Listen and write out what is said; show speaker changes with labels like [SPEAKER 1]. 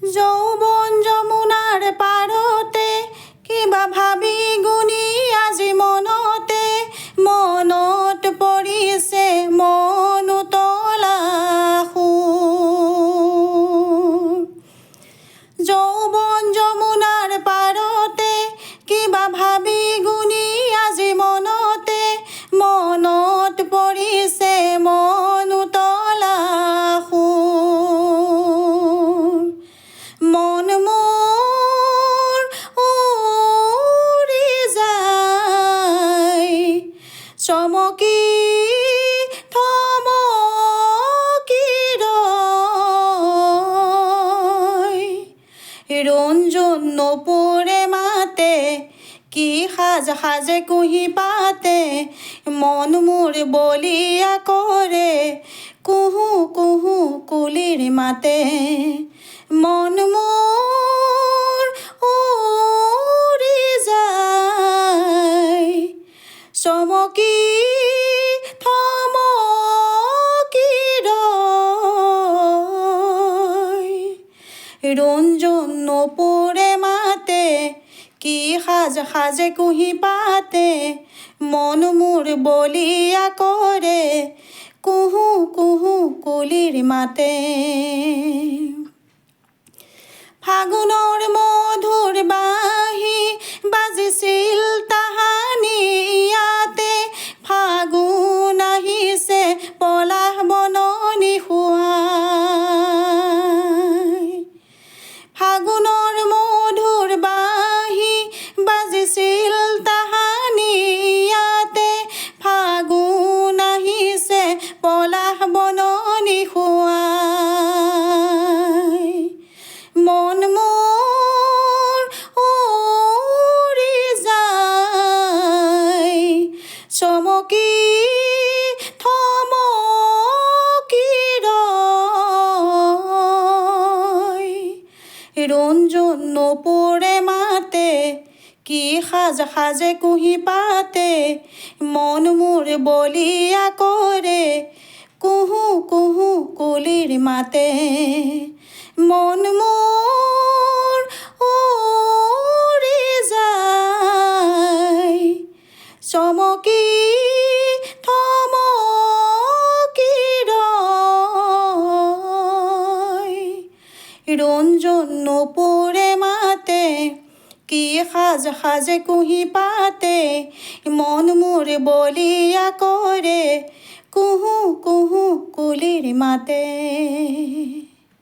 [SPEAKER 1] যৌবন যমুনাৰ পাৰতে কিবা ভাবি গুণি আজি মনতে মনত পৰিছে মন উতলা সুৰ। যৌবন যমুনাৰ পাৰতে কিবা ভাবি গুণি আজি মনতে মনত পৰিছে মন উতলা সুৰ। মন মোৰ উৰি যায় চমকি থমকি ৰয়। ৰঞ্জন নপৰে মাতে কি সাজ সাজে কুহি পাতে মন মোৰ বলিয়া কৰে কুহু কুহু কুলিৰ মাতে। মন মোৰ উৰি যায় চমকি থমকি ৰয়। ৰঞ্জন নপৰে মাতে কি সাজ সাজে কুহি পাতে মন মোৰ বলিয়া কৰে কুহু কুহু কুলিৰ মাতে। ফাগুনৰ মধুৰ বাঁহী বাজিছিল তাহানি ইয়াতে ফাগুন আহিছে পলাশ বননি শুৱাই। ফাগুনৰ মধুৰ বাঁহী বাজিছিল তাহানি ইয়াতে ফাগুন আহিছে পলাশ বননি শুৱাই। মন মোৰ উৰি যায় চমকি থমকি ৰয়। ৰঞ্জন নপৰে মাতে কি সাজ সাজে কুহি পাতে মন মোৰ বলিয়া কৰে কুহু কুহু কুলিৰ মাতে। মন মোৰ উৰি যায় চমকি থমকি ৰয়। ৰঞ্জন নপৰে মাতে কি সাজ সাজে কুহি পাতে মন মোৰ বলিয়া কৰে কুহু কুহু কুলিৰ মাতে।